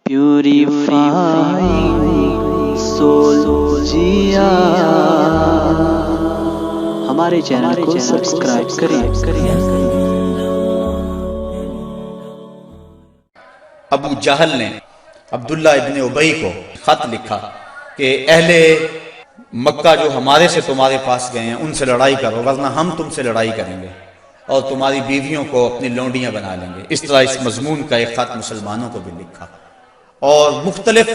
Purifying civil جیا ہمارے channel کو subscribe کریں۔ ابو جہل نے عبداللہ ابن ابی کو خط لکھا کہ اہل مکہ جو ہمارے سے تمہارے پاس گئے ہیں ان سے لڑائی کرو، ورنہ ہم تم سے لڑائی کریں گے اور تمہاری بیویوں کو اپنی لونڈیاں بنا لیں گے۔ اس طرح اس مضمون کا ایک خط مسلمانوں کو بھی لکھا اور مختلف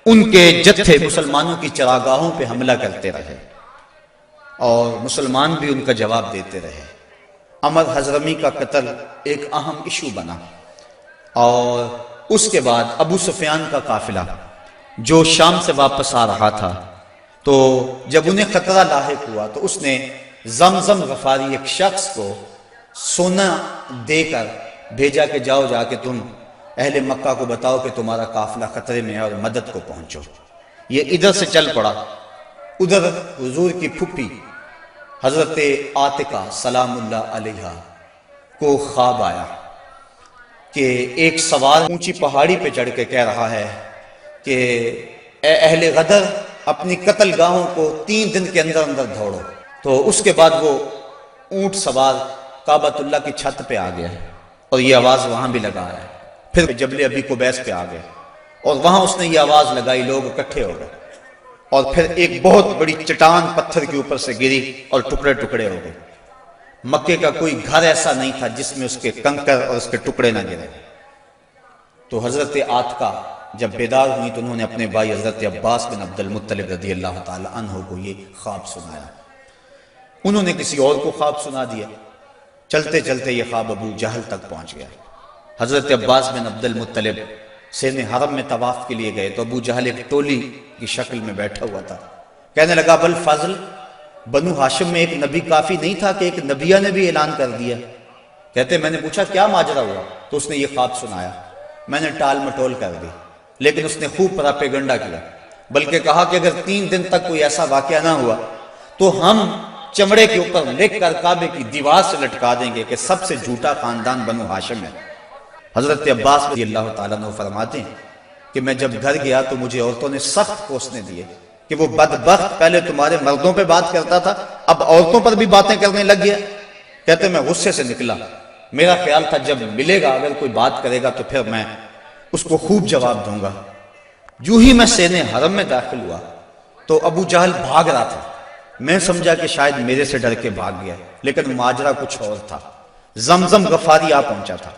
ان کے جتھے مسلمانوں کی چراگاہوں پہ حملہ کرتے رہے اور مسلمان بھی ان کا جواب دیتے رہے۔ عمر حضرمی کا قتل ایک اہم ایشو بنا اور اس کے بعد ابو سفیان کا قافلہ جو شام سے واپس آ رہا تھا، تو جب انہیں خطرہ لاحق ہوا تو اس نے زمزم غفاری ایک شخص کو سونا دے کر بھیجا کہ جاؤ جا کے تم اہل مکہ کو بتاؤ کہ تمہارا قافلہ خطرے میں ہے اور مدد کو پہنچو۔ یہ ادھر سے چل پڑا، ادھر حضور کی پھپھی حضرت عاتقہ سلام اللہ علیہا کو خواب آیا کہ ایک سوار اونچی پہاڑی پہ چڑھ کے کہہ رہا ہے کہ اے اہل غدر اپنی قتل گاہوں کو 3 دن کے اندر اندر دوڑو۔ تو اس کے بعد وہ اونٹ سوار کعبۃ اللہ کی چھت پہ آ گیا اور یہ آواز وہاں بھی لگا ہے، پھر جبل ابی قبیس پہ آ گئے اور وہاں اس نے یہ آواز لگائی، لوگ اکٹھے ہو گئے اور پھر ایک بہت بڑی چٹان پتھر کے اوپر سے گری اور ٹکڑے ٹکڑے ہو گئے۔ مکے کا کوئی گھر ایسا نہیں تھا جس میں اس کے کنکر اور اس کے ٹکڑے نہ گرے۔ تو حضرت عاتقہ جب بیدار ہوئی تو انہوں نے اپنے بھائی حضرت عباس بن عبد المطلب رضی اللہ تعالی عنہ کو یہ خواب سنایا۔ انہوں نے کسی اور کو خواب سنا دیا، چلتے چلتے یہ خواب ابو جہل تک پہنچ گیا۔ حضرت عباس بن عبد المطلب سین حرم میں طواف کے لیے گئے تو ابو جہل ایک ٹولی کی شکل میں بیٹھا ہوا تھا، کہنے لگا بل فضل بنو ہاشم میں ایک نبی کافی نہیں تھا کہ ایک نبیہ نے بھی اعلان کر دیا؟ کہتے میں نے پوچھا کیا ماجرا ہوا؟ تو اس نے یہ خواب سنایا، میں نے ٹال مٹول کر دی، لیکن اس نے خوب پراپیگنڈا کیا، بلکہ کہا کہ اگر 3 دن تک کوئی ایسا واقعہ نہ ہوا تو ہم چمڑے کے اوپر لکھ کر کعبے کی دیوار سے لٹکا دیں گے کہ سب سے جھوٹا خاندان بنو ہاشم ہے۔ حضرت عباس رضی اللہ تعالیٰ عنہ فرماتے ہیں کہ میں جب گھر گیا تو مجھے عورتوں نے سخت کوسنے دیے کہ وہ بدبخت پہلے تمہارے مردوں پہ بات کرتا تھا اب عورتوں پر بھی باتیں کرنے لگ گیا۔ کہتے میں غصے سے نکلا، میرا خیال تھا جب ملے گا اگر کوئی بات کرے گا تو پھر میں اس کو خوب جواب دوں گا۔ جو ہی میں سین حرم میں داخل ہوا تو ابو جہل بھاگ رہا تھا، میں سمجھا کہ شاید میرے سے ڈر کے بھاگ گیا، لیکن ماجرا کچھ اور تھا۔ زمزم غفاری آ پہنچا تھا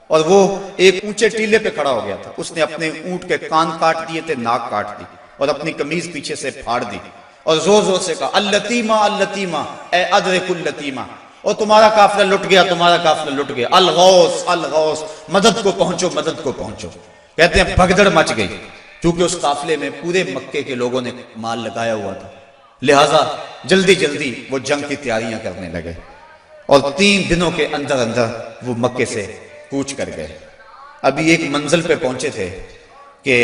اور وہ ایک اونچے ٹیلے پہ کھڑا ہو گیا تھا، اس نے اپنے اونٹ کے کان کاٹ دیے تھے، ناک کاٹ دی اور اپنی قمیض پیچھے سے پھاڑ دی اور زور زور سے کہا اللتیمہ اللتیمہ اے ادرک اللتیمہ، اور تمہارا قافلہ لٹ گیا، تمہارا قافلہ لٹ گیا، الغوث الغوث، مدد کو پہنچو مدد کو پہنچو۔ کہتے ہیں بھگدڑ مچ گئی، کیونکہ اس قافلے میں پورے مکے کے لوگوں نے مال لگایا ہوا تھا، لہٰذا جلدی جلدی وہ جنگ کی تیاریاں کرنے لگے اور 3 دنوں کے اندر اندر وہ مکے سے کوچ کر گئے۔ ابھی ایک منزل پہ پہنچے تھے کہ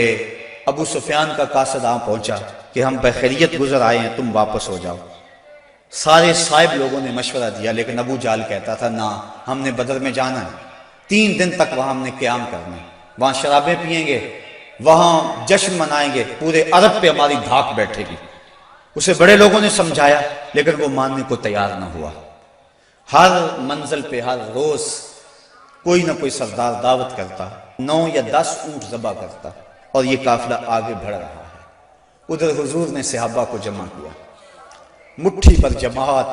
ابو سفیان کا قاصد آ پہنچا کہ ہم بخیریت گزر آئے ہیں، تم واپس ہو جاؤ۔ سارے صاحب لوگوں نے مشورہ دیا، لیکن ابو جہل کہتا تھا نہ، ہم نے بدر میں جانا ہے، 3 دن تک وہاں ہم نے قیام کرنا ہے، وہاں شرابیں پئیں گے، وہاں جشن منائیں گے، پورے عرب پہ ہماری دھاک بیٹھے گی۔ اسے بڑے لوگوں نے سمجھایا لیکن وہ ماننے کو تیار نہ ہوا۔ ہر منزل پہ ہر روز کوئی نہ کوئی سردار دعوت کرتا، 9 یا 10 اونٹ ذبح کرتا اور یہ قافلہ آگے بڑھ رہا ہے۔ ادھر حضور نے صحابہ کو جمع کیا، مٹھی پر جماعت،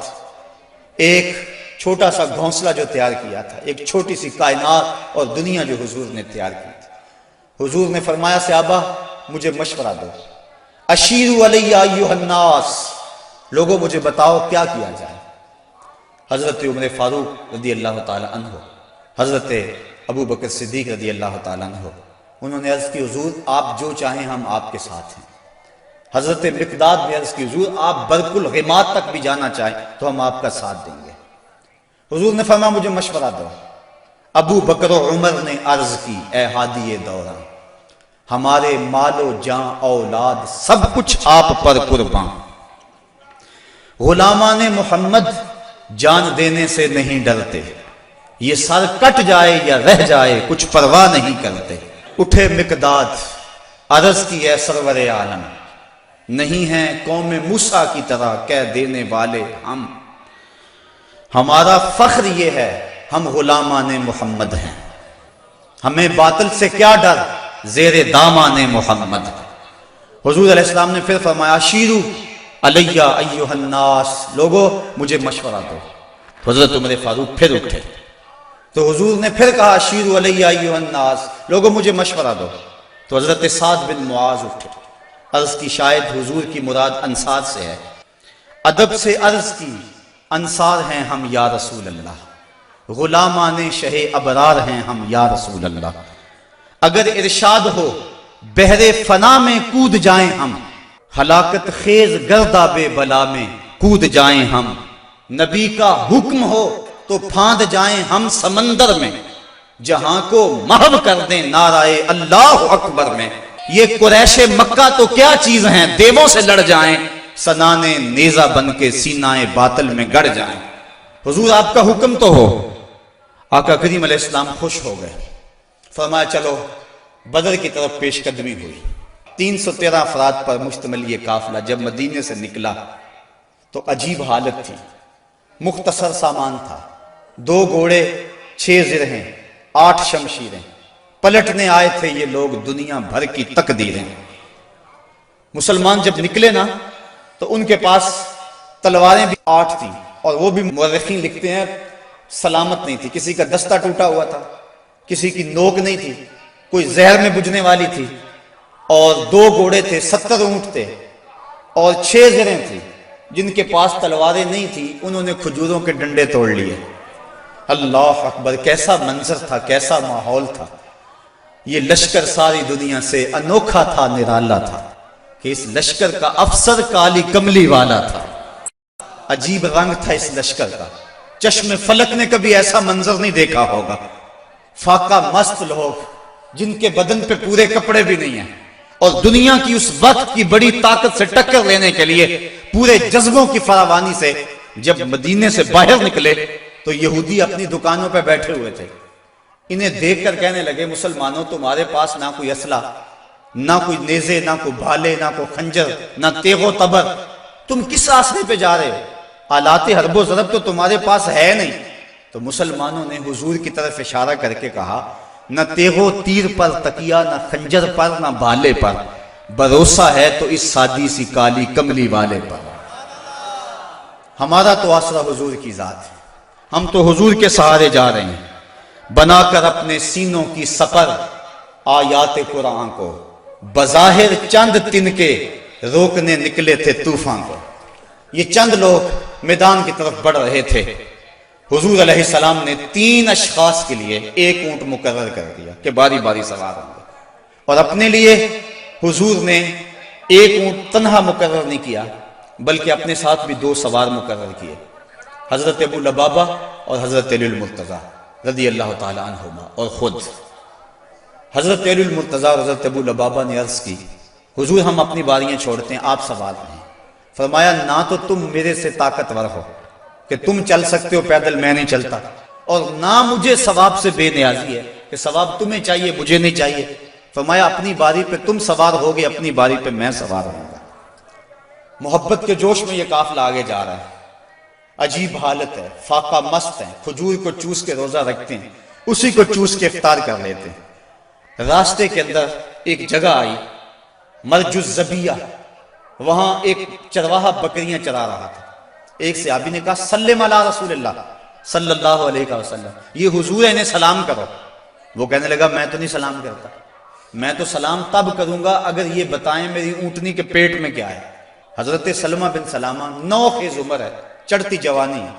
ایک چھوٹا سا گھونسلہ جو تیار کیا تھا، ایک چھوٹی سی کائنات اور دنیا جو حضور نے تیار کی تھی۔ حضور نے فرمایا صحابہ مجھے مشورہ دو، اشیروا علی ایھا الناس، لوگوں مجھے بتاؤ کیا کیا جائے۔ حضرت عمر فاروق رضی اللہ تعالی عنہ، حضرت ابو بکر صدیق رضی اللہ تعالیٰ عنہ، انہوں نے عرض کی حضور آپ جو چاہیں ہم آپ کے ساتھ ہیں۔ حضرت مقداد نے عرض کی حضور آپ برق الغماد تک بھی جانا چاہیں تو ہم آپ کا ساتھ دیں گے۔ حضور نے فرمایا مجھے مشورہ دو۔ ابو بکر و عمر نے عرض کی اے ہادی دورہ، ہمارے مال و جان اولاد سب کچھ آپ پر قربان، غلامان محمد جان دینے سے نہیں ڈرتے، یہ سر کٹ جائے یا رہ جائے کچھ پرواہ نہیں کرتے۔ اٹھے مقداد عرض کی اے سرور عالم، نہیں ہیں قوم موسیٰ کی طرح کہہ دینے والے ہم، ہمارا فخر یہ ہے ہم غلامان محمد ہیں، ہمیں باطل سے کیا ڈر زیر دامان محمد۔ حضور علیہ السلام نے پھر فرمایا شیرو علیہ ایہا الناس، لوگو مجھے مشورہ دو۔ تو حضرت عمر فاروق پھر اٹھے تو حضور نے پھر کہا شیرو علیہ ایہا الناس، لوگو مجھے مشورہ دو۔ تو حضرت سعد بن معاذ اٹھے، عرض کی شاید حضور کی مراد انصار سے ہے، ادب سے عرض کی انصار ہیں ہم یا رسول اللہ، غلامان شہ ابرار ہیں ہم یا رسول اللہ، اگر ارشاد ہو بحر فنا میں کود جائیں ہم، ہلاکت خیز گرداب بلا میں کود جائیں ہم، نبی کا حکم ہو تو پھاند جائیں ہم سمندر میں، جہاں کو محو کر دیں نعرہ اللہ اکبر میں، یہ قریش مکہ تو کیا چیز ہیں، دیووں سے لڑ جائیں سنانے نیزہ بن کے سینہ باطل میں گڑ جائیں۔ حضور آپ کا حکم تو ہو۔ آقا کریم علیہ السلام خوش ہو گئے، فرمایا چلو بدر کی طرف پیش قدمی ہوئی۔ 313 افراد پر مشتمل یہ قافلہ جب مدینے سے نکلا تو عجیب حالت تھی، مختصر سامان تھا، 2 گھوڑے، 6 زرہیں، 8 شمشیریں، پلٹنے آئے تھے یہ لوگ دنیا بھر کی تقدیریں۔ مسلمان جب نکلے نا تو ان کے پاس تلواریں بھی 8 تھیں، اور وہ بھی مورخین لکھتے ہیں سلامت نہیں تھی، کسی کا دستہ ٹوٹا ہوا تھا، کسی کی نوک نہیں تھی، کوئی زہر میں بجھنے والی تھی، اور 2 گھوڑے تھے، 70 اونٹ تھے، اور 6 زریں تھی۔ جن کے پاس تلواریں نہیں تھی انہوں نے کھجوروں کے ڈنڈے توڑ لیے۔ اللہ اکبر، کیسا منظر تھا، کیسا ماحول تھا۔ یہ لشکر ساری دنیا سے انوکھا تھا، نرالا تھا کہ اس لشکر کا افسر کالی کملی والا تھا، عجیب رنگ تھا اس لشکر کا، چشم فلک نے کبھی ایسا منظر نہیں دیکھا ہوگا۔ فاقہ مست لوگ جن کے بدن پہ پورے کپڑے بھی نہیں ہیں، اور دنیا کی اس وقت کی بڑی طاقت سے ٹکر لینے کے لیے پورے جذبوں کی فراوانی سے جب مدینے سے باہر نکلے تو یہودی اپنی دکانوں پہ بیٹھے ہوئے تھے۔ انہیں دیکھ کر کہنے لگے مسلمانوں تمہارے پاس نہ کوئی اسلحہ، نہ کوئی نیزے، نہ کوئی بھالے، نہ کوئی خنجر، نہ تیغ و تبر، تم کس راستے پہ جا رہے ہو؟ آلات حرب و ضرب تو تمہارے پاس ہے نہیں۔ تو مسلمانوں نے حضور کی طرف اشارہ کر کے کہا نہ تیغ و تیر پر تکیہ، نہ خنجر پر، نہ بھالے پر، بھروسہ ہے تو اس سادی سی کالی کملی والے پر۔ ہمارا تو آسرا حضور کی ذات ہے، ہم تو حضور کے سہارے جا رہے ہیں، بنا کر اپنے سینوں کی سپر آیات قرآن کو، بظاہر چند تن کے روکنے نکلے تھے طوفان کو۔ یہ چند لوگ میدان کی طرف بڑھ رہے تھے، حضور علیہ السلام نے 3 اشخاص کے لیے 1 اونٹ مقرر کر دیا کہ باری باری سوار ہوں گے، اور اپنے لیے حضور نے 1 اونٹ تنہا مقرر نہیں کیا بلکہ اپنے ساتھ بھی 2 سوار مقرر کیے، حضرت ابو لبابہ اور حضرت علی المرتضیٰ رضی اللہ تعالی عنہما۔ اور خود حضرت علی المرتضیٰ اور حضرت ابو لبابہ نے عرض کی حضور ہم اپنی باریاں چھوڑتے ہیں، آپ سوار ہیں۔ فرمایا نہ تو تم میرے سے طاقتور ہو کہ تم چل سکتے ہو پیدل، میں نہیں چلتا، اور نہ مجھے ثواب سے بے نیازی ہے کہ ثواب تمہیں چاہیے مجھے نہیں چاہیے۔ فرمایا اپنی باری پہ تم سوار ہوگے، اپنی باری پہ میں سوار ہوں گا۔ محبت کے جوش میں یہ قافلہ آگے جا رہا ہے، عجیب حالت ہے، فاقہ مست ہیں، کھجور کو چوس کے روزہ رکھتے ہیں، اسی کو چوس کے افطار کر لیتے ہیں۔ راستے کے اندر ایک جگہ آئی مرج الزبیہ، وہاں ایک چرواہا بکریاں چرا رہا تھا۔ ایک صحابی نے کہا سلم علی رسول اللہ صلی اللہ علیہ وسلم، یہ حضور ہے انہیں سلام کرو۔ وہ کہنے لگا میں تو نہیں سلام کرتا، میں تو سلام تب کروں گا اگر یہ بتائیں میری اونٹنی کے پیٹ میں کیا ہے۔ حضرت سلمہ بن سلامہ 9 خیز عمر ہے، چڑھتی جوانی ہے،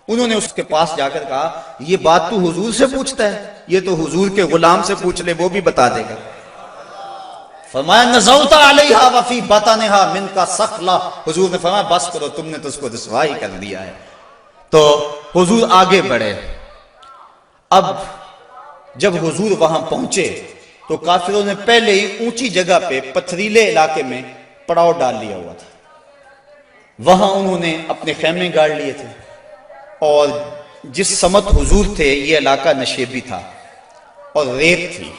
انہوں نے اس کے پاس جا کر کہا یہ بات تو حضور سے پوچھتا ہے، یہ تو حضور کے غلام سے پوچھ لے وہ بھی بتا دے گا۔ فرمایا نزوت علیہا وفی بطنہا منک سخلا، حضور نے فرمایا بس کرو تم نے تو اس کو رسوائی کر دیا ہے۔ تو حضور آگے بڑھے۔ اب جب حضور وہاں پہنچے تو کافروں نے پہلے ہی اونچی جگہ پہ پتھریلے علاقے میں پڑاؤ ڈال لیا ہوا تھا، وہاں انہوں نے اپنے خیمے گاڑ لیے تھے، اور جس سمت حضور تھے یہ علاقہ نشیبی تھا اور ریت تھی،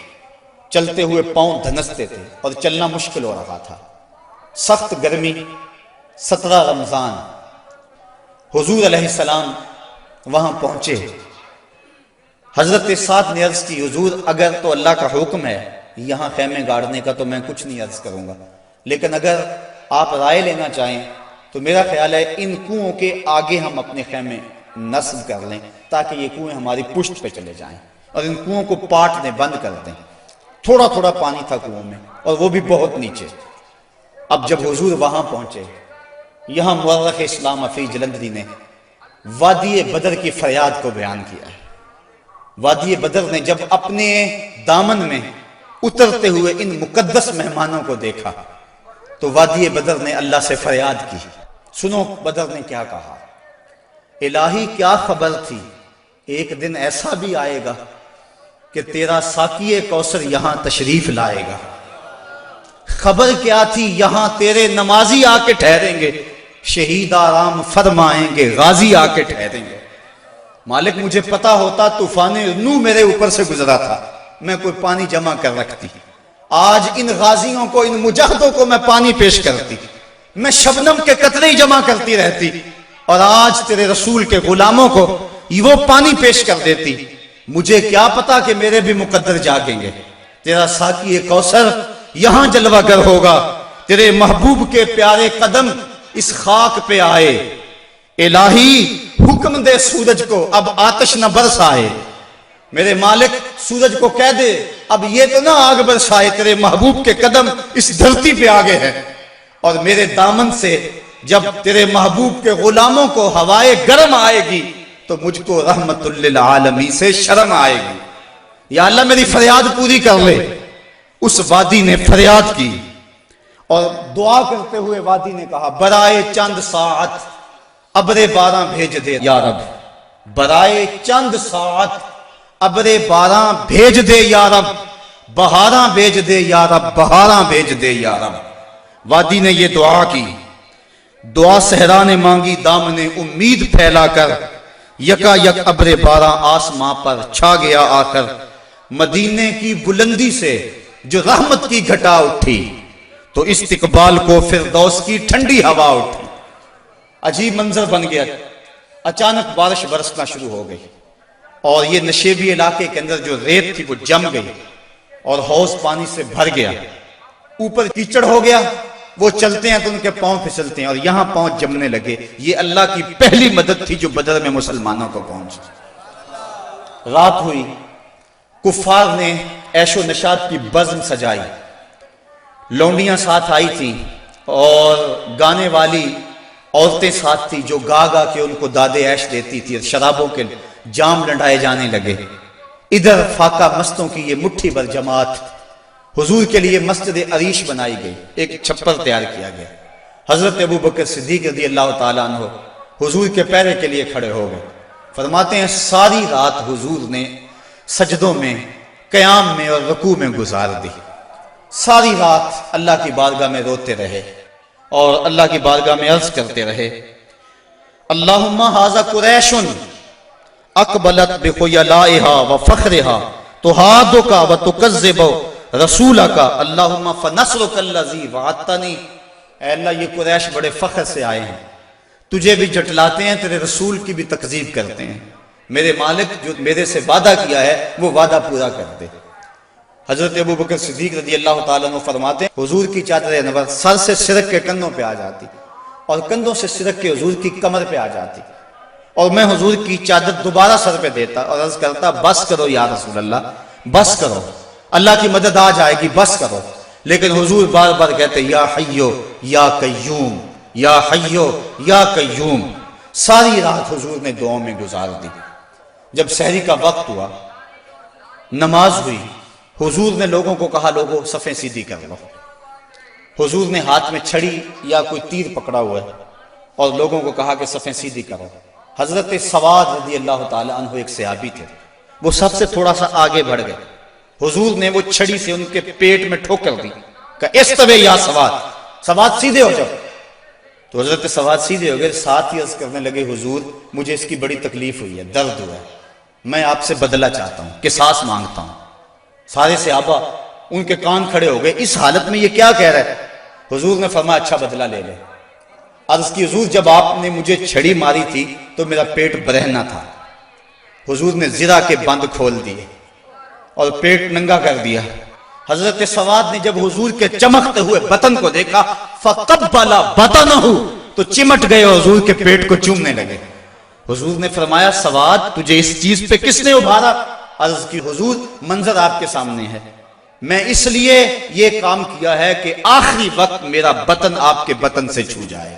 چلتے ہوئے پاؤں دھنستے تھے اور چلنا مشکل ہو رہا تھا، سخت گرمی، 17 رمضان۔ حضور علیہ السلام وہاں پہنچے۔ حضرت سعد نے عرض کی حضور اگر تو اللہ کا حکم ہے یہاں خیمے گاڑنے کا تو میں کچھ نہیں عرض کروں گا، لیکن اگر آپ رائے لینا چاہیں تو میرا خیال ہے ان کنوؤں کے آگے ہم اپنے خیمے نصب کر لیں تاکہ یہ کنویں ہماری پشت پہ چلے جائیں اور ان کنوؤں کو پاٹ دیں، بند کر دیں۔ تھوڑا تھوڑا پانی تھا کنوؤں میں اور وہ بھی بہت نیچے۔ اب جب حضور وہاں پہنچے، یہاں مورخ اسلام حفیظ جلندری نے وادی بدر کی فریاد کو بیان کیا ہے۔ وادی بدر نے جب اپنے دامن میں اترتے ہوئے ان مقدس مہمانوں کو دیکھا تو وادی بدر نے اللہ سے فریاد کی۔ سنو بدر نے کیا کہا، الہی کیا خبر تھی ایک دن ایسا بھی آئے گا کہ تیرا ساقی کوثر یہاں تشریف لائے گا۔ خبر کیا تھی یہاں تیرے نمازی آ کے ٹھہریں گے، شہید آرام فرمائیں گے، غازی آ کے ٹھہریں گے۔ مالک مجھے پتا ہوتا طوفان نو میرے اوپر سے گزرا تھا، میں کوئی پانی جمع کر رکھتی، آج ان غازیوں کو، ان مجاہدوں کو میں پانی پیش کرتی، میں شبنم کے قطرے ہی جمع کرتی رہتی اور آج تیرے رسول کے غلاموں کو وہ پانی پیش کر دیتی۔ مجھے کیا پتا کہ میرے بھی مقدر جاگیں گے، تیرا ساقی کوثر یہاں جلوہ گر ہوگا، تیرے محبوب کے پیارے قدم اس خاک پہ آئے۔ الہی حکم دے سورج کو اب آتش نہ برسائے، میرے مالک سورج کو کہہ دے اب یہ تو نہ آگ برسائے، تیرے محبوب کے قدم اس دھرتی پہ آگے ہیں اور میرے دامن سے جب تیرے محبوب کے غلاموں کو ہوائے گرم آئے گی تو مجھ کو رحمت للعالمین سے شرم آئے گی۔ یا اللہ میری فریاد پوری کر لے۔ اس وادی نے فریاد کی اور دعا کرتے ہوئے وادی نے کہا برائے چند ساعت ابر باراں بھیج دے یا رب، برائے چند ساعت ابر باراں بھیج دے یا رب، بہاراں بھیج دے یا رب، بہاراں بھیج دے یا رب۔ وادی نے یہ دعا کی، دعا صحرا نے مانگی دامن امید پھیلا کر، یکا یک ابر باراں آسماں پر چھا گیا آخر، مدینے کی بلندی سے جو رحمت کی گھٹا اٹھی تو استقبال کو فردوس کی ٹھنڈی ہوا اٹھی۔ عجیب منظر بن گیا، اچانک بارش برسنا شروع ہو گئی اور یہ نشیبی علاقے کے اندر جو ریت تھی وہ جم گئی اور حوض پانی سے بھر گیا، اوپر کیچڑ ہو گیا، وہ چلتے ہیں تو ان کے پاؤں پھسلتے ہیں اور یہاں پاؤں جمنے لگے۔ یہ اللہ کی پہلی مدد تھی جو بدر میں مسلمانوں کو پہنچی۔ رات ہوئی، کفار نے عیش و نشاط کی بزم سجائی، لونڈیاں ساتھ آئی تھیں اور گانے والی عورتیں ساتھ تھی جو گا گا کے ان کو داد عیش دیتی تھی، شرابوں کے جام لنڈائے جانے لگے۔ ادھر فاقہ مستوں کی یہ مٹھی بھر جماعت، حضور کے لیے مسجد عریش بنائی گئی، ایک چھپر تیار کیا گیا۔ حضرت ابوبکر صدیق رضی اللہ تعالیٰ عنہ حضور کے پیرے کے لیے کھڑے ہو گئے۔ فرماتے ہیں ساری رات حضور نے سجدوں میں، قیام میں اور رکوع میں گزار دی۔ ساری رات اللہ کی بارگاہ میں روتے رہے اور اللہ کی بارگاہ میں عرض کرتے رہے اللہم ھذا قریش اقبلت بخیلائھا وفخرھا تحادک وتکذب رسولک اللہم فنصرک الذی وعدتنی۔ اے اللہ یہ قریش بڑے فخر سے آئے ہیں، تجھے بھی جھٹلاتے ہیں، تیرے رسول کی بھی تکذیب کرتے ہیں، میرے مالک جو میرے سے وعدہ کیا ہے وہ وعدہ پورا کر دے۔ حضرت ابوبکر صدیق رضی اللہ تعالیٰ عنہ فرماتے ہیں حضور کی چادر انور سر سے سرک کے کندھوں پہ آ جاتی اور کندھوں سے سرک کے حضور کی کمر پہ آ جاتی اور میں حضور کی چادر دوبارہ سر پہ دیتا اور عرض کرتا بس کرو یا رسول اللہ، بس کرو، اللہ کی مدد آ جائے گی، بس کرو۔ لیکن حضور بار بار کہتے یا حیو یا قیوم، یا حیو یا قیوم۔ ساری رات حضور نے دعاؤں میں گزار دی۔ جب سحری کا وقت ہوا، نماز ہوئی، حضور نے لوگوں کو کہا لوگوں صفیں سیدھی کر لو۔ حضور نے ہاتھ میں چھڑی یا کوئی تیر پکڑا ہوا ہے اور لوگوں کو کہا کہ صفیں سیدھی کرو۔ حضرت سواد رضی اللہ تعالی عنہ ایک صحابی تھے، وہ سب سے تھوڑا سا آگے بڑھ گئے۔ حضور نے وہ چھڑی سے ان کے پیٹ میں ٹھوکر دی کہ استوی یا سواد، سواد سیدھے ہو جاؤ۔ تو حضرت سواد سیدھے ہو گئے، ساتھ ہی عرض کرنے لگے حضور مجھے اس کی بڑی تکلیف ہوئی ہے، درد ہوا ہے، میں آپ سے بدلہ چاہتا ہوں، قصاص مانگتا ہوں۔ سارے صحابہ ان کے کان کھڑے ہو گئے، اس حالت میں یہ کیا کہہ رہا ہے؟ حضور نے فرمایا اچھا بدلہ لے لے۔ عرض کی حضور جب آپ نے مجھے چھڑی ماری تھی تو میرا پیٹ برہنہ تھا، حضور نے زرہ کے بند کھول دیے اور پیٹ ننگا کر دیا۔ حضرت سواد نے جب حضور کے چمکتے ہوئے بطن کو دیکھا فَقَبَّلَ بَطَنَهُ، تو چمٹ گئے اور حضور کے پیٹ کو چومنے لگے۔ حضور نے فرمایا سواد تجھے اس چیز پہ کس نے ابھارا؟ عرض کی حضور منظر آپ کے سامنے ہے، میں اس لیے یہ کام کیا ہے کہ آخری وقت میرا بطن آپ کے بطن سے چھو جائے۔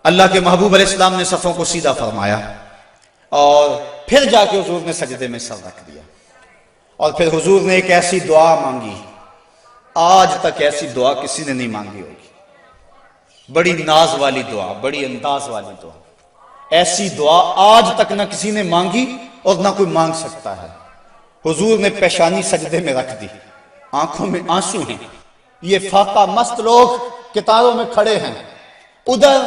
اللہ کے محبوب علیہ السلام نے صفوں کو سیدھا فرمایا اور پھر جا کے حضور نے سجدے میں سر رکھ دیا، اور پھر حضور نے ایک ایسی دعا مانگی، آج تک ایسی دعا کسی نے نہیں مانگی ہوگی، بڑی ناز والی دعا، بڑی انداز والی دعا، ایسی دعا آج تک نہ کسی نے مانگی اور نہ کوئی مانگ سکتا ہے۔ حضور نے پیشانی سجدے میں رکھ دی، آنکھوں میں آنسو ہیں، یہ فاقہ مست لوگ کتاروں میں کھڑے ہیں، ادھر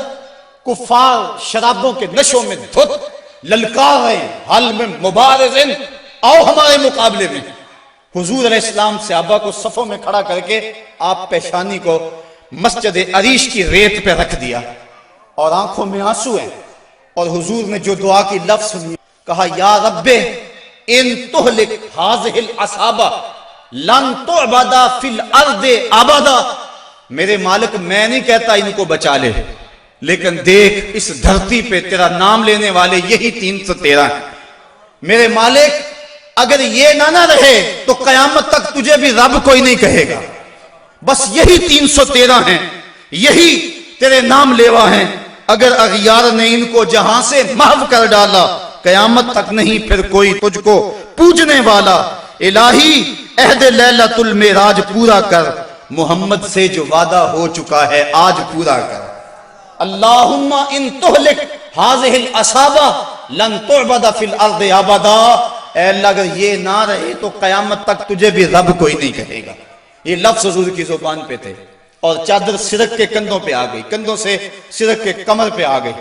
کفار شرابوں کے نشوں میں دھت للکار رہے ہیں، حل میں مبارزن، آؤ ہمارے مقابلے میں۔ حضور علیہ السلام صحابہ کو صفوں میں کھڑا کر کے آپ پیشانی کو مسجد عریش کی ریت پہ رکھ دیا اور آنکھوں میں آنسو ہیں، اور حضور نے جو دعا کی لفظ سنی، کہا یا رب ان تہلک ہذہ العصابہ لن تعبد فی الارض ابدا، میرے مالک میں نہیں کہتا ان کو بچا لے، لیکن دیکھ اس دھرتی پہ تیرا نام لینے والے یہی 313 ہیں، میرے مالک اگر یہ نہ رہے تو قیامت تک تجھے بھی رب کوئی نہیں کہے گا، بس یہی 313 ہیں، یہی تیرے نام لیوا ہیں، اگر اغیار نے ان کو جہاں سے محو کر ڈالا قیامت تک نہیں پھر کوئی تجھ کو پوجنے والا، الہی عہد لیلۃ المعراج پورا کر، محمد سے جو وعدہ ہو چکا ہے آج پورا کر۔ اللہم ان تہلک ہذہ العصابہ لن تعبد فی الارض ابدا، اے اللہ اگر یہ نہ رہے تو قیامت تک تجھے بھی رب کوئی نہیں کہے گا۔ یہ لفظ حضور کی زبان پہ تھے، اور چادر سرک کے کندھوں پہ آ گئی، کندھوں سے سرک کے کمر پہ آ گئی۔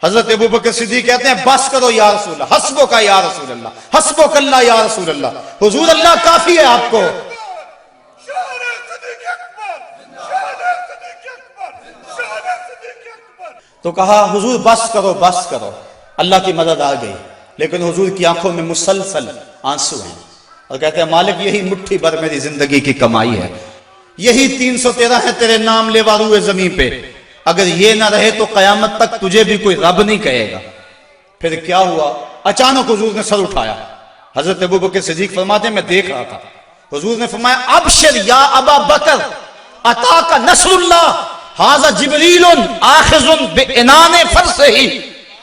حضرت ابوبکر صدیق کہتے ہیں بس کرو یا رسول اللہ، حسبک کا یا رسول اللہ، حسبک اللہ یا رسول اللہ، حضور اللہ کافی ہے آپ کو۔ تو کہا حضور بس کرو بس کرو، اللہ کی مدد آ گئی، لیکن حضور کی آنکھوں میں مسلسل آنسو ہیں، اور کہتے ہیں مالک یہی مٹھی بھر میری زندگی کی کمائی ہے، یہی 313 ہے تیرے نام لیوا روئے زمین پہ، اگر یہ نہ رہے تو قیامت تک تجھے بھی کوئی رب نہیں کہے گا۔ پھر کیا ہوا؟ اچانک حضور نے سر اٹھایا، حضرت ابوبکر صدیق فرماتے ہیں میں دیکھ رہا تھا، حضور نے فرمایا ابشر یا ابا بکر اتاک نصر اللہ ھذا جبریل آخذ بعنان فرسہ،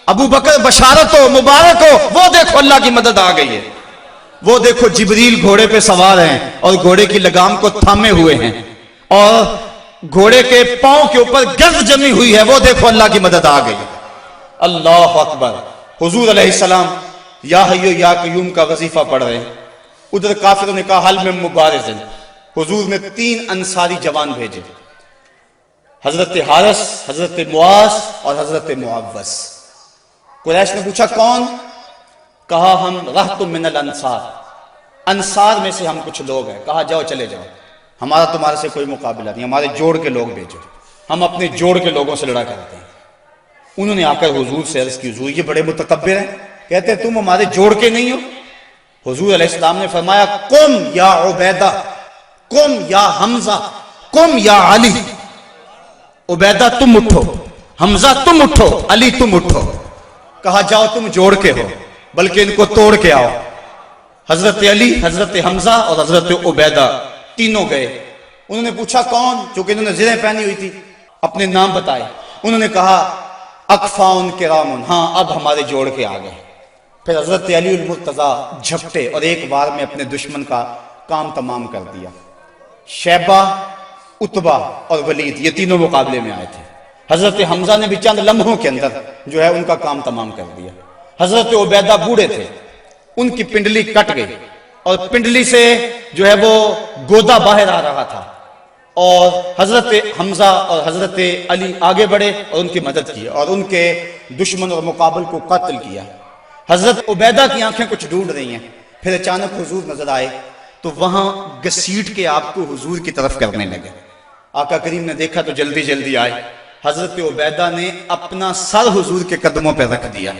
ابو بکر بشارت ہو، مبارک ہو، وہ دیکھو اللہ کی مدد آ گئی ہے، وہ دیکھو جبریل گھوڑے پہ سوار ہیں اور گھوڑے کی لگام کو تھامے ہوئے ہیں، اور گھوڑے کے پاؤں کے اوپر گرد جمی ہوئی ہے، وہ دیکھو اللہ کی مدد آ گئی۔ اللہ اکبر۔ حضور علیہ السلام یا حیو یا قیوم کا وظیفہ پڑھ رہے ہیں، ادھر کافروں نے کہا حل میں مبارزن، حضور نے 3 انصاری جوان بھیجے، حضرت حارث، حضرت معاذ اور حضرت معوذ۔ قریش نے پوچھا کون؟ کہا ہم رہت من الانصار، انصار میں سے ہم کچھ لوگ ہیں، کہا جاؤ چلے جاؤ، ہمارا تمہارے سے کوئی مقابلہ نہیں، ہمارے جوڑ کے لوگ بھیجو، ہم اپنے جوڑ کے لوگوں سے لڑا کرتے ہیں۔ انہوں نے آ کر حضور سے عرض کی حضور یہ بڑے متکبر ہیں، کہتے ہیں تم ہمارے جوڑ کے نہیں ہو۔ حضور علیہ السلام نے فرمایا قم یا عبیدہ، قم یا حمزہ، قم یا علی، عبیدہ تم اٹھو، حمزہ تم اٹھو، علی تم اٹھو۔ کہا جاؤ تم جوڑ کے ہو، بلکہ ان کو توڑ کے آؤ۔ حضرت علی، حضرت حمزہ اور حضرت عبیدہ تینوں گئے۔ انہوں نے پوچھا کون؟ چونکہ انہوں نے زرہیں پہنی ہوئی تھی، اپنے نام بتائے۔ انہوں نے کہا اکفاؤن کرامن، ہاں اب ہمارے جوڑ کے آ گئے۔ پھر حضرت علی المرتضیٰ جھپٹے اور ایک بار میں اپنے دشمن کا کام تمام کر دیا۔ شیبہ، عتبہ اور ولید یہ تینوں مقابلے میں آئے تھے۔ حضرت حمزہ نے بھی چند لمحوں کے اندر جو ہے ان کا کام تمام کر دیا۔ حضرت عبیدہ بوڑھے تھے، ان کی پنڈلی کٹ گئی اور پنڈلی سے جو ہے وہ گودا باہر آ رہا تھا، اور حضرت حمزہ اور حضرت علی آگے بڑھے اور ان کی مدد کی اور ان کے دشمن اور مقابل کو قتل کیا۔ حضرت عبیدہ کی آنکھیں کچھ ڈھونڈ رہی ہیں، پھر اچانک حضور نظر آئے تو وہاں گسیٹ کے آپ کو حضور کی طرف کرنے لگے۔ آقا کریم نے دیکھا تو جلدی جلدی آئے، حضرت عبیدہ نے اپنا سر حضور کے قدموں پہ رکھ دیا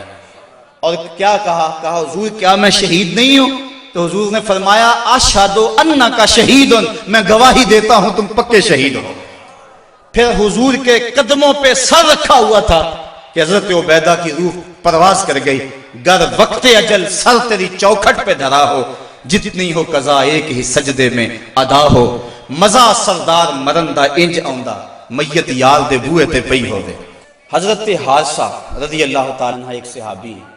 اور کیا کہا حضور کیا میں شہید نہیں ہوں؟ تو حضور نے فرمایا اشہد انک شہید، میں گواہی دیتا ہوں تم پکے شہید ہو۔ پھر حضور کے قدموں پہ سر رکھا ہوا تھا کہ حضرت عبیدہ کی روح پرواز کر گئی، گر وقت اجل سر تیری چوکھٹ پہ دھرا ہو، جتنی ہو قضا ایک ہی سجدے میں ادا ہو، مزا سردار مرندہ انج آؤندہ، میت یار دے بوئے تے پئی ہو دے۔ حضرت حارثہ رضی اللہ تعالیٰ عنہ ایک صحابی ہیں،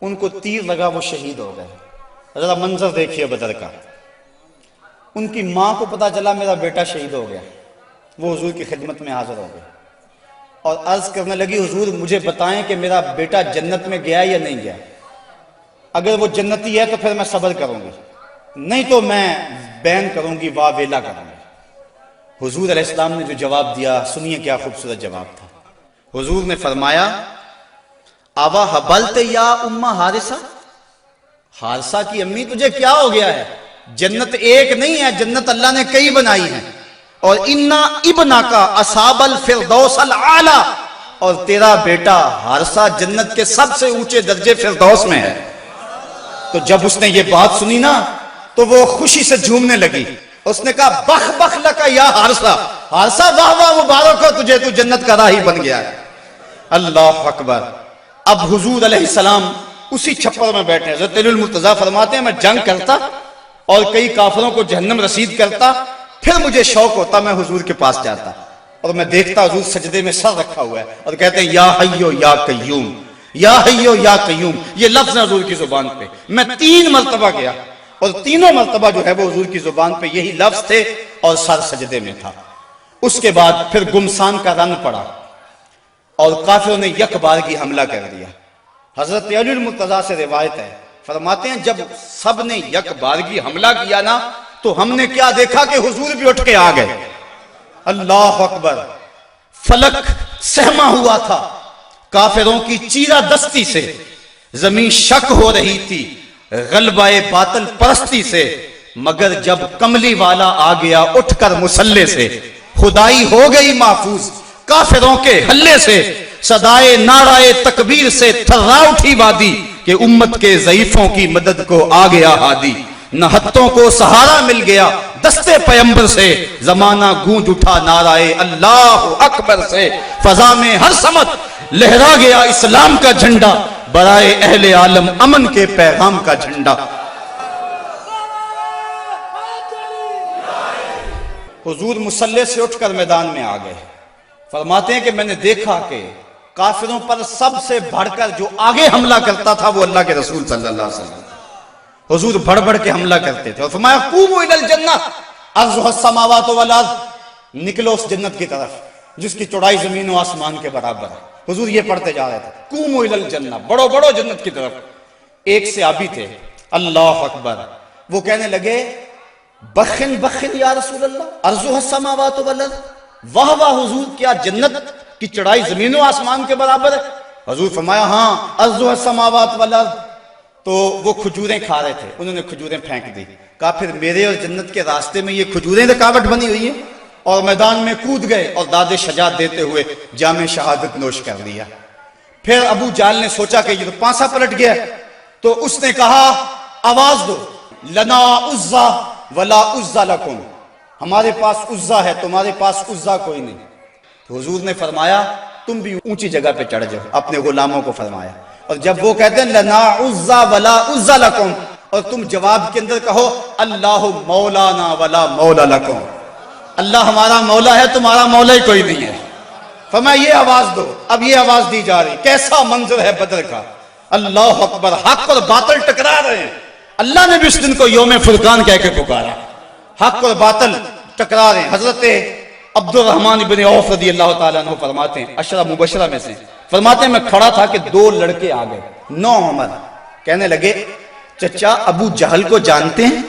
ان کو تیر لگا، وہ شہید ہو گئے۔ ذرا منظر دیکھیے بدر کا، ان کی ماں کو پتا چلا میرا بیٹا شہید ہو گیا، وہ حضور کی خدمت میں حاضر ہو گئے اور عرض کرنے لگی حضور مجھے بتائیں کہ میرا بیٹا جنت میں گیا یا نہیں گیا، اگر وہ جنتی ہے تو پھر میں صبر کروں گی، نہیں تو میں بین کروں گی، واہ ویلا کروں گی۔ حضور علیہ السلام نے جو جواب دیا سنیے کیا خوبصورت جواب تھا۔ حضور نے فرمایا آوا حبلت یا امہ حارثہ، حارثہ کی امی تجھے کیا ہو گیا ہے؟ جنت ایک نہیں ہے، جنت اللہ نے کئی بنائی ہیں، اور انا ابنا کا اصحاب الفردوس الاعلی، اور تیرا بیٹا حارثہ جنت کے سب سے اونچے درجے فردوس میں ہے۔ تو جب اس نے یہ بات سنی نا تو وہ خوشی سے جھومنے لگی، اس نے کہا بخ بخ لکا یا حارثہ، حارثہ واہ واہ مبارک ہو تجھے، تو جنت کا راہی بن گیا ہے۔ اللہ اکبر۔ اب حضور علیہ السلام اسی چھپر میں بیٹھے ہیں۔ حضرت علی المرتضیٰ فرماتے ہیں میں جنگ کرتا اور کئی کافروں کو جہنم رسید کرتا، پھر مجھے شوق ہوتا میں حضور کے پاس جاتا اور میں دیکھتا حضور سجدے میں سر رکھا ہوا ہے اور کہتے ہیں یا حیو یا قیوم، یا حیو یا قیوم، یہ لفظ حضور کی زبان پہ۔ میں 3 مرتبہ گیا اور تینوں مرتبہ جو ہے وہ حضور کی زبان پہ یہی لفظ تھے اور سر سجدے میں تھا۔ اس کے بعد پھر گمسان کا رن پڑا اور کافروں نے یک بارگی حملہ کر دیا۔ حضرت علی المرتضیٰ سے روایت ہے، فرماتے ہیں جب سب نے یک بارگی حملہ کیا نا تو ہم نے کیا دیکھا کہ حضور بھی اٹھ کے آ گئے۔ اللہ اکبر۔ فلک سہما ہوا تھا کافروں کی چیرہ دستی سے، زمین شک ہو رہی تھی غلبہ باطل پرستی سے، مگر جب کملی والا آ گیا اٹھ کر مسلح سے، خدائی ہو گئی محفوظ کافروں کے حلے سے، صدائے نعرہ تکبیر سے تھرا اٹھی وادی، کہ امت کے ضعیفوں کی مدد کو آ گیا ہادی، نہتوں کو سہارا مل گیا دستے پیمبر سے، زمانہ گونج اٹھا نعرہ اللہ اکبر سے، فضا میں ہر سمت لہرا گیا اسلام کا جھنڈا، برائے اہل عالم امن کے پیغام کا جھنڈا۔ حضور مسلح سے اٹھ کر میدان میں آ گئے۔ فرماتے ہیں کہ میں نے دیکھا کہ کافروں پر سب سے بڑھ کر جو آگے حملہ کرتا تھا وہ اللہ کے رسول صلی اللہ علیہ وسلم۔ حضور بڑھ بڑھ کے حملہ کرتے تھے اور فرمایا قوموا الی الجنہ عرضها السماوات والارض، نکلو اس جنت کی طرف جس کی چوڑائی زمین و آسمان کے برابر ہے۔ حضور یہ پڑھتے جا رہے تھے قوموا الی الجنہ، بڑھو بڑھو جنت کی طرف۔ ایک صحابی تھے اللہ اکبر، وہ کہنے لگے بخن بخن یا رسول اللہ عرضها السماوات والارض، واہ واہ حضور کیا جنت کی چڑھائی زمین و آسمان کے برابر ہے؟ حضور فرمایا ہاں عرضها السماوات والارض۔ تو وہ کھجوریں کھا رہے تھے، انہوں نے کھجوریں پھینک دی، کہا پھر میرے اور جنت کے راستے میں یہ کھجوریں رکاوٹ بنی ہوئی ہیں، اور میدان میں کود گئے اور داد شجاعت دیتے ہوئے جام شہادت نوش کر لیا۔ پھر ابو جہل نے سوچا کہ یہ تو پانسا پلٹ گیا، تو اس نے کہا آواز دو لنا عزا ولا عزا لکم، ہمارے پاس عزا ہے تمہارے پاس عزا کوئی نہیں۔ تو حضور نے فرمایا تم بھی اونچی جگہ پہ چڑھ جاؤ، اپنے غلاموں کو فرمایا، اور جب وہ کہتے ہیں لنا عزا ولا عزا لکم، اور تم جواب کے اندر کہو اللہ مولانا ولا مولا لکم، اللہ ہمارا مولا ہے تمہارا مولا ہی کوئی نہیں ہے۔ فرمایا یہ آواز دو، اب یہ آواز دی جا رہی، کیسا منظر ہے بدر کا، اللہ اکبر، حق اور باطل ٹکرا رہے ہیں۔ اللہ نے بھی اس دن کو یوم فرقان کہہ کے پکارا، حق اور باطل ٹکرا رہے ہیں۔ حضرت عبد الرحمن ابن عوف رضی اللہ تعالیٰ عنہ فرماتے ہیں، عشرہ مبشرہ میں سے فرماتے ہیں میں کھڑا تھا کہ 2 لڑکے آ گئے، 9 عمر، کہنے لگے چچا ابو جہل کو جانتے ہیں؟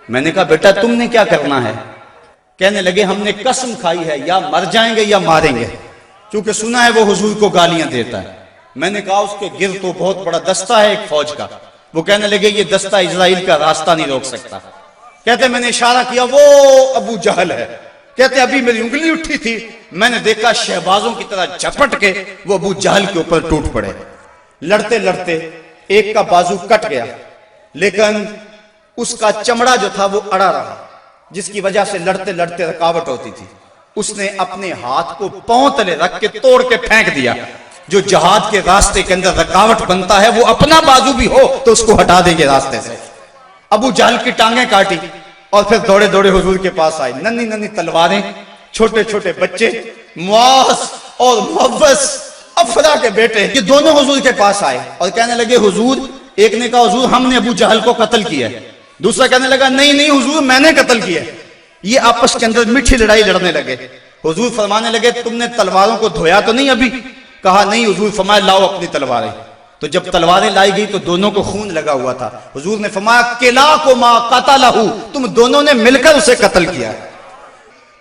میں نے کہا بیٹا تم نے کیا کرنا ہے؟ کہنے لگے ہم نے قسم کھائی ہے یا مر جائیں گے یا ماریں گے، کیونکہ سنا ہے وہ حضور کو گالیاں دیتا ہے۔ میں نے کہا اس کے گرد تو بہت بڑا دستہ ہے ایک فوج کا، وہ کہنے لگے یہ دستہ اسرائیل کا راستہ نہیں روک سکتا. کہتے میں نے اشارہ کیا وہ ابو جہل ہے. کہتے ابھی میری انگلی اٹھی تھی, میں نے دیکھا شہبازوں کی طرح جھپٹ کے وہ ابو جہل کے اوپر ٹوٹ پڑے. لڑتے لڑتے ایک کا بازو کٹ گیا, لیکن اس کا چمڑا جو تھا وہ اڑا رہا, جس کی وجہ سے لڑتے لڑتے رکاوٹ ہوتی تھی. اس نے اپنے ہاتھ کو پاؤں تلے رکھ کے توڑ کے پھینک دیا. جو جہاد کے راستے کے اندر رکاوٹ بنتا ہے وہ اپنا بازو بھی ہو تو اس کو ہٹا دیں گے راستے سے. ابو جہل کی ٹانگیں کاٹی اور پھر دوڑے دوڑے حضور کے پاس آئے. ننھی ننھی تلواریں, چھوٹے چھوٹے بچے, معاذ اور محبس افرا کے بیٹے, یہ دونوں حضور کے پاس آئے اور کہنے لگے حضور, ایک نے کہا حضور ہم نے ابو جہل کو قتل کیا ہے, دوسرا کہنے لگا نہیں نہیں حضور میں نے قتل کیا ہے. یہ آپس کے اندر میٹھی لڑائی لڑنے لگے. حضور فرمانے لگے تم نے تلواروں کو دھویا تو نہیں ابھی؟ کہا نہیں حضور. فرمایا لاؤ اپنی تلواریں. تو جب تلواریں لائی گئی تو دونوں کو خون لگا ہوا تھا. حضور نے فرمایا کلاکما قتلہ, تم دونوں نے مل کر اسے قتل کیا.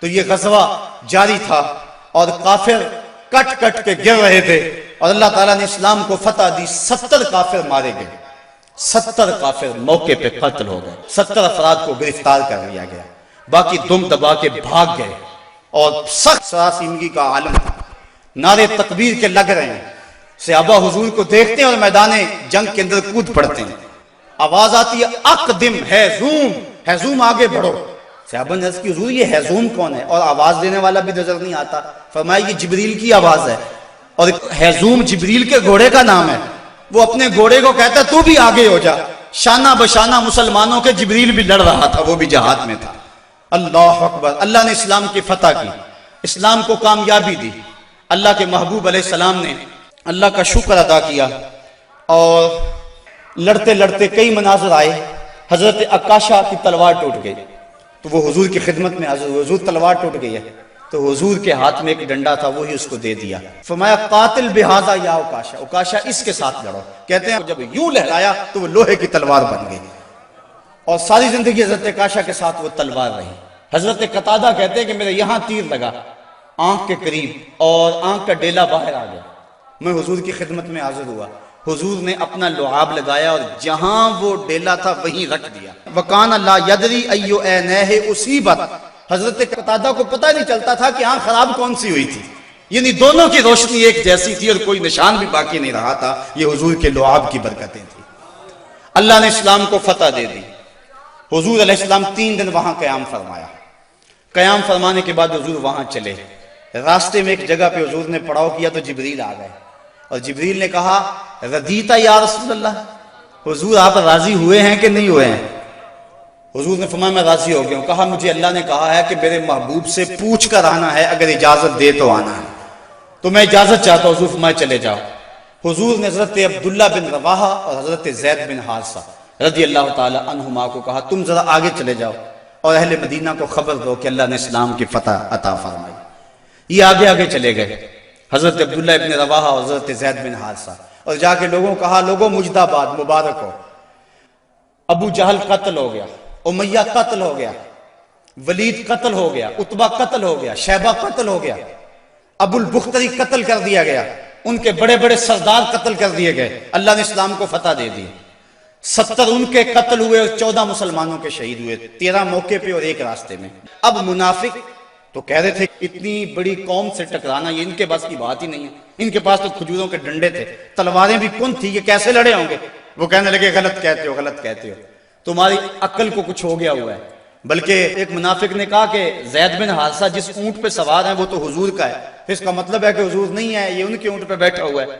تو یہ غزوہ جاری تھا اور کافر کٹ کٹ کے گر رہے تھے اور اللہ تعالیٰ نے اسلام کو فتح دی. 70 کافر مارے گئے, 70 کافر موقع پہ قتل ہو گئے, 70 افراد کو گرفتار کر لیا گیا, باقی دم دبا کے بھاگ گئے. اور سخت سراسیمگی کا عالم تھا, نعرے تکبیر کے لگ رہے ہیں. صحابہ حضور کو دیکھتے ہیں اور میدان جنگ کے اندر کود پڑتے ہیں. آواز آتی ہے اقدم ہیزوم, ہیزوم آگے بڑھو. صحابہ نے عرض کی حضور یہ ہیزوم کون ہے؟ اور آواز دینے والا بھی نظر نہیں آتا. فرمایا یہ جبریل کی آواز ہے, اور ہیزوم جبریل کے گھوڑے کا نام ہے. وہ اپنے گھوڑے کو کہتا ہے تو بھی آگے ہو جا. شانہ بشانہ مسلمانوں کے جبریل بھی لڑ رہا تھا, وہ بھی جہاد میں تھا. اللہ اکبر. اللہ نے اسلام کی فتح کی, اسلام کو کامیابی دی. اللہ کے محبوب علیہ السلام نے اللہ کا شکر ادا کیا اور لڑتے لڑتے کئی مناظر آئے. حضرت عکاشہ کی تلوار ٹوٹ گئی تو وہ حضور کی خدمت میں حضور, حضور تلوار ٹوٹ گئی ہے. تو حضور کے ہاتھ میں ایک ڈنڈا تھا, وہی اس کو دے دیا. فرمایا قاتل بہذا یا عکاشہ, عکاشہ اس کے ساتھ لڑو. کہتے ہیں جب یوں لہرایا تو وہ لوہے کی تلوار بن گئی اور ساری زندگی حضرت عکاشہ کے ساتھ وہ تلوار رہی. حضرت قتادہ کہتے ہیں کہ میرے یہاں تیر لگا آنکھ کے قریب اور آنکھ کا ڈیلا باہر آ گیا. میں حضور کی خدمت میں حاضر ہوا, حضور نے اپنا لعاب لگایا اور جہاں وہ ڈیلا تھا وہیں رکھ دیا. وَقَانَ لَا يَدْرِي أَيُّ عَيْنَيْهِ أُصِيبَتْ. حضرت قتادہ کو پتہ نہیں چلتا تھا کہ آنکھ خراب کون سی ہوئی تھی, یعنی دونوں کی روشنی ایک جیسی تھی اور کوئی نشان بھی باقی نہیں رہا تھا. یہ حضور کے لعاب کی برکتیں تھیں. اللہ نے اسلام کو فتح دے دی. حضور علیہ السلام 3 دن وہاں قیام فرمایا. قیام فرمانے کے بعد حضور وہاں چلے. راستے میں ایک جگہ پہ حضور نے پڑاؤ کیا تو جبریل آ گئے اور جبریل نے کہا رضیتا یا رسول اللہ, حضور آپ راضی ہوئے ہیں کہ نہیں ہوئے ہیں؟ حضور نے فرمایا میں راضی ہو گیا ہوں. کہا مجھے اللہ نے کہا ہے کہ میرے محبوب سے پوچھ کر آنا ہے, اگر اجازت دے تو آنا ہے. تو میں اجازت چاہتا ہوں. حضور فرمایا چلے جاؤ. حضور نے حضرت عبداللہ بن رواحہ اور حضرت زید بن حارثہ رضی اللہ تعالی عنہما کو کہا تم ذرا آگے چلے جاؤ اور اہل مدینہ کو خبر دو کہ اللہ نے اسلام کی فتح عطا فرمائی. یہ آگے آگے چلے گئے, حضرت عبداللہ ابن رواحہ اور حضرت زید بن حارثہ, اور جا کے لوگوں کہا لوگوں مجدہ باد, مبارک ہو, ابو جہل قتل ہو گیا, امیہ قتل ہو گیا, ولید قتل ہو گیا, عتبہ قتل ہو گیا, شیبہ قتل ہو گیا, ابو البختری قتل کر دیا گیا, ان کے بڑے بڑے سردار قتل کر دیے گئے. اللہ نے اسلام کو فتح دے دی. 70 ان کے قتل ہوئے اور 14 مسلمانوں کے شہید ہوئے, 13 موقع پہ اور 1 راستے میں. اب منافق تو کہہ رہے تھے اتنی بڑی قوم سے ٹکرانا یہ ان کے پاس کی بات ہی نہیں ہے, ان کے پاس تو کھجوروں کے ڈنڈے تھے, تلواریں بھی کن تھی, یہ کیسے لڑے ہوں گے؟ وہ کہنے لگے غلط کہتے ہو, غلط کہتے ہو, تمہاری عقل کو کچھ ہو گیا ہوا ہے. بلکہ ایک منافق نے کہا کہ زید بن حارثہ جس اونٹ پہ سوار ہیں وہ تو حضور کا ہے, پھر اس کا مطلب ہے کہ حضور نہیں ہے, یہ ان کے اونٹ پہ بیٹھا ہوا ہے.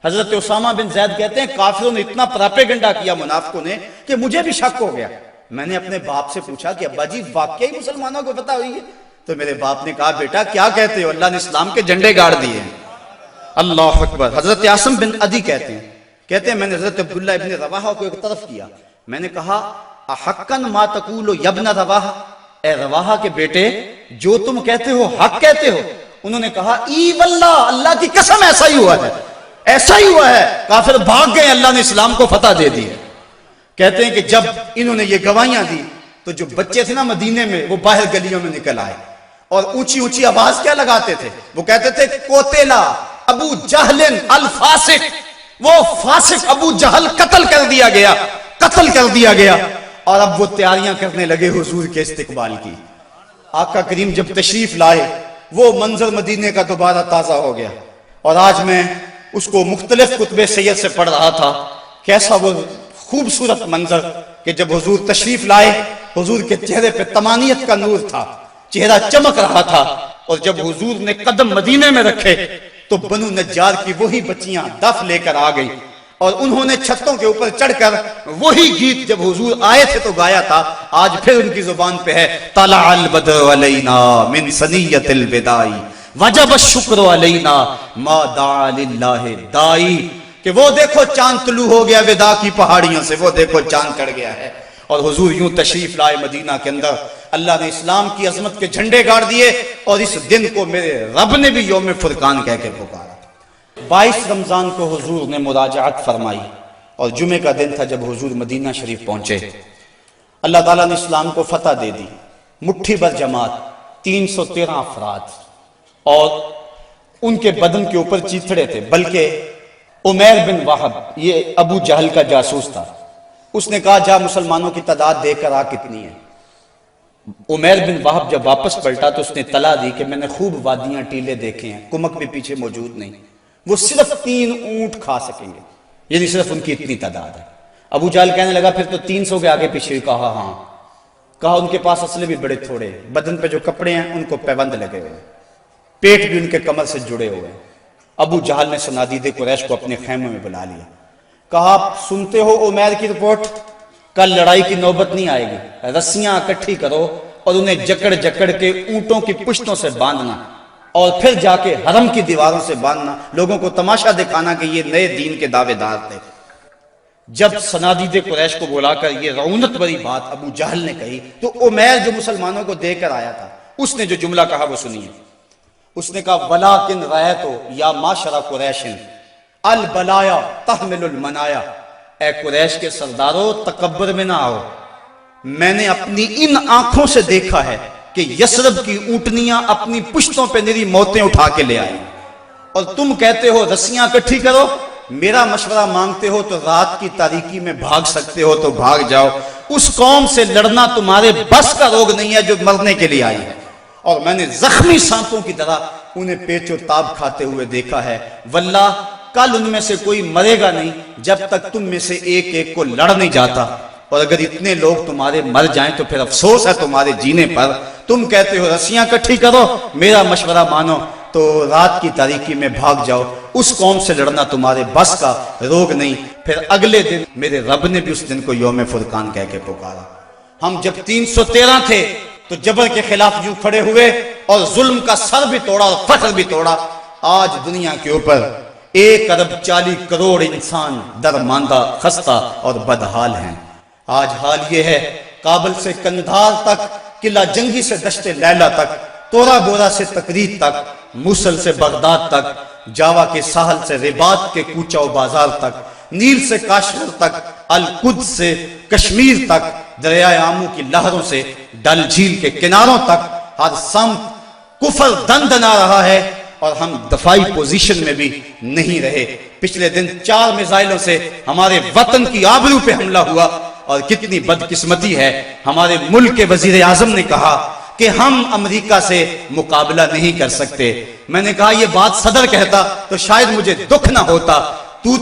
حضرت اسامہ بن زید کہتے ہیں کافروں نے اتنا پراپیگنڈا کیا منافقوں نے کہ مجھے بھی شک ہو گیا. میں نے اپنے باپ سے پوچھا کہ ابا جی واقعی مسلمانوں کو پتہ ہوئی ہے؟ تو میرے باپ نے کہا بیٹا کیا کہتے ہو, اللہ نے اسلام کے جھنڈے گاڑ دیے ہیں. اللہ اکبر. حضرت عاصم بن عدی کہتے ہیں میں نے حضرت عبداللہ ابن رواحہ کو ایک طرف کیا, میں نے کہا احقن ما تقول یا ابن رواحہ, اے رواحہ کے بیٹے جو تم کہتے ہو حق کہتے ہو؟ انہوں نے کہا ای واللہ, اللہ کی قسم ایسا ہی ہوا ہے, ایسا ہی ہوا ہے. کافر بھاگ گئے, اللہ نے اسلام کو فتح دے دی. کہتے ہیں کہ جب انہوں نے یہ گواہیاں دی تو جو بچے تھے نا مدینے میں وہ باہر گلیوں میں نکل آئے اور اونچی اونچی آواز کیا لگاتے تھے, وہ کہتے تھے قتل ابو جہل الفاسق, وہ فاسق ابو جہل قتل کر دیا گیا اور اب وہ تیاریاں کرنے لگے حضور کے استقبال کی. آقا کریم جب تشریف لائے وہ منظر مدینے کا دوبارہ تازہ ہو گیا. اور آج میں اس کو مختلف کتب سید سے پڑھ رہا تھا. کیسا وہ خوبصورت منظر کہ جب حضور تشریف لائے, حضور کے چہرے پہ طمانینت کا نور تھا, چہرہ چمک رہا تھا. اور جب حضور نے قدم مدینے میں رکھے تو بنو نجار کی وہی بچیاں دف لے کر آ گئی اور انہوں نے چھتوں کے اوپر چڑھ کر وہی گیت جب حضور آئے تھے تو گایا تھا. آج پھر ان کی زبان پہ ہے طلع البدر علینا من ثنیۃ الوداع وجب الشکر علینا ما دعا للہ دائی, کہ وہ دیکھو چاند طلوع ہو گیا ودا کی پہاڑیوں سے, وہ دیکھو چاند چڑھ گیا ہے. اور حضور یوں تشریف لائے مدینہ کے اندر. اللہ نے اسلام کی عظمت کے جھنڈے گاڑ دیے اور اس دن کو میرے رب نے بھی یوم فرقان کہہ کے پکارا. 22 رمضان کو حضور نے مراجعت فرمائی اور جمعے کا دن تھا جب حضور مدینہ شریف پہنچے. اللہ تعالیٰ نے اسلام کو فتح دے دی. مٹھی بھر جماعت, 313 افراد, اور ان کے بدن کے اوپر چیتھڑے تھے. بلکہ عمیر بن وہب, یہ ابو جہل کا جاسوس تھا, اس نے کہا جا مسلمانوں کی تعداد دے کر آ کتنی ہے. عمیر بن وہب جب واپس پلٹا تو اس نے طلاع دی کہ میں نے خوب وادیاں ٹیلے دیکھے ہیں, کمک بھی پیچھے موجود نہیں, وہ صرف 3 اونٹ کھا سکیں گے, یعنی صرف ان کی اتنی تعداد ہے. ابو جہل کہنے لگا پھر تو 300 کے آگے پیچھے. کہا ہاں. کہا ان کے پاس اسلحے بھی بڑے تھوڑے, بدن پہ جو کپڑے ہیں ان کو پیبند لگے ہوئے, پیٹ بھی ان کے کمر سے جڑے ہوئے. ابو جہل نے صنادید قریش کو اپنے خیمے میں بلا لیا. کہا سنتے ہو عمیر کی رپورٹ, کل لڑائی کی نوبت نہیں آئے گی, رسیاں اکٹھی کرو اور انہیں جکڑ جکڑ کے اونٹوں کی پشتوں سے باندھنا اور پھر جا کے حرم کی دیواروں سے باندھنا, لوگوں کو تماشا دکھانا کہ یہ نئے دین کے دعوے دار تھے. جب صنادید قریش کو بلا کر یہ رعونت بری بات ابو جہل نے کہی تو عمیر جو مسلمانوں کو دے کر آیا تھا اس نے جو جملہ کہا وہ سنیے. اس نے کہا وَلَٰكِنْ رَأَيْتُ يَا مَعْشَرَ قُرَيْشٍ الْبَلَايَا تَحْمِلُ الْمَنَايَا, اے قریش کے سرداروں تکبر میں نہ آؤ, میں نے اپنی ان آنکھوں سے دیکھا ہے کہ یثرب کی اونٹنیاں اپنی پشتوں پہ نری موتیں اٹھا کے لے آئی, اور تم کہتے ہو رسیاں اکٹھی کرو. میرا مشورہ مانگتے ہو تو رات کی تاریکی میں بھاگ سکتے ہو تو بھاگ جاؤ. اس قوم سے لڑنا تمہارے بس کا روگ نہیں ہے جو مرنے کے لیے آئی ہے, اور میں نے زخمی سانپوں کی طرح انہیں پیچ و تاب کھاتے ہوئے دیکھا ہے. واللہ کل ان میں سے کوئی مرے گا نہیں جب تک تم میں سے ایک ایک کو لڑ نہیں جاتا, اور اگر اتنے لوگ تمہارے مر جائیں تو پھر افسوس ہے تمہارے جینے پر. تم کہتے ہو رسیاں اکٹھی کرو, میرا مشورہ مانو تو رات کی تاریکی میں بھاگ جاؤ. اس قوم سے لڑنا تمہارے بس کا روگ نہیں. پھر اگلے دن میرے رب نے بھی اس دن کو یوم فرقان کہہ کے پکارا. ہم جب 313 تھے تو جبر کے خلاف یوں کھڑے ہوئے اور ظلم کا سر بھی توڑا اور فخر بھی توڑا. آج دنیا کے اوپر 1 ارب 40 کروڑ انسان درماندہ, خستہ اور بدحال ہیں. آج حال یہ ہے کابل سے کندھار تک, قلعہ جنگی سے دشت لیلہ تک, تورا بورا سے تکریت تک, موصل سے بغداد تک, جاوا کے ساحل سے رباط کے کوچہ و بازار تک, نیل سے کاشغر تک, القدس سے کشمیر تک, دریائے آمو کی لہروں سے ڈل جھیل کے کناروں تک, ہر سمت کفر دندنا رہا ہے اور ہم دفاعی پوزیشن میں بھی نہیں رہے. پچھلے دن 4 میزائلوں سے ہمارے وطن کی آبرو پہ حملہ ہوا, اور کتنی بدقسمتی ہے ہمارے ملک کے وزیر اعظم نے کہا کہ ہم امریکہ سے مقابلہ نہیں کر سکتے. میں نے کہا یہ بات صدر کہتا تو شاید مجھے دکھ نہ ہوتا,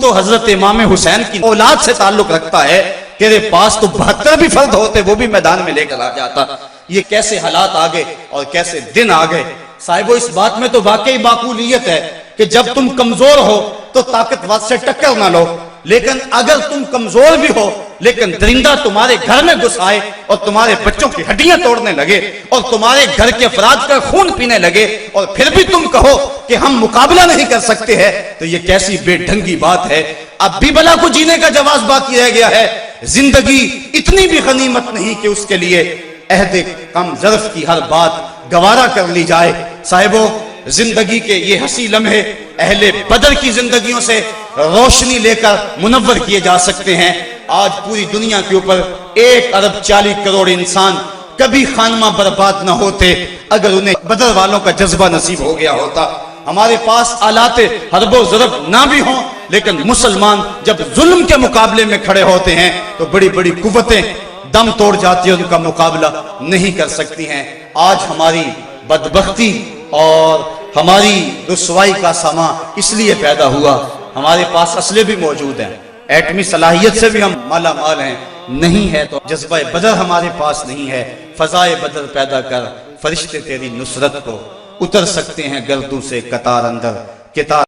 تو حضرت امام حسین کی اولاد سے تعلق رکھتا ہے, تیرے پاس تو 72 بھی فرد ہوتے, وہ بھی میدان میں لے کر آ جاتا. یہ کیسے حالات آ گئے اور کیسے دن آ گئے. صاحبو اس بات میں تو واقعی معقولیت ہے کہ جب تم کمزور ہو تو طاقتور سے ٹکر نہ لو, لیکن اگر تم کمزور بھی ہو لیکن درندہ تمہارے گھر میں گھس آئے اور تمہارے بچوں کی ہڈیاں توڑنے لگے اور تمہارے گھر کے افراد کا خون پینے لگے اور پھر بھی تم کہو کہ ہم مقابلہ نہیں کر سکتے ہیں, تو یہ کیسی بے ڈھنگی بات ہے. اب بھی بلا کو جینے کا جواز باقی رہ گیا ہے. زندگی اتنی بھی غنیمت نہیں کہ اس کے لیے عہد کم ظرف کی ہر بات گوارا کر لی جائے. صاحبو زندگی کے یہ حسی لمحے اہل بدر کی زندگیوں سے روشنی لے کر منور کیے جا سکتے ہیں. آج پوری دنیا کے اوپر 1 ارب 40 کروڑ انسان کبھی خانمہ برباد نہ ہوتے اگر انہیں بدر والوں کا جذبہ نصیب ہو گیا ہوتا. ہمارے پاس آلات حرب و ضرب نہ بھی ہوں لیکن مسلمان جب ظلم کے مقابلے میں کھڑے ہوتے ہیں تو بڑی بڑی قوتیں دم توڑ جاتی ہیں، ان کا مقابلہ نہیں کر سکتی ہیں۔ آج ہماری بدبختی اور ہماری رسوائی کا سامان اس لیے پیدا ہوا، ہمارے پاس اسلحے بھی موجود ہیں، ایٹمی صلاحیت سے بھی ہم مالا مال ہیں، نہیں ہے تو جذبہ بدر ہمارے پاس نہیں ہے۔ فضائے بدر پیدا کر، فرشتے تیری نصرت کو اتر سکتے ہیں گردوں سے قطار اندر، قطار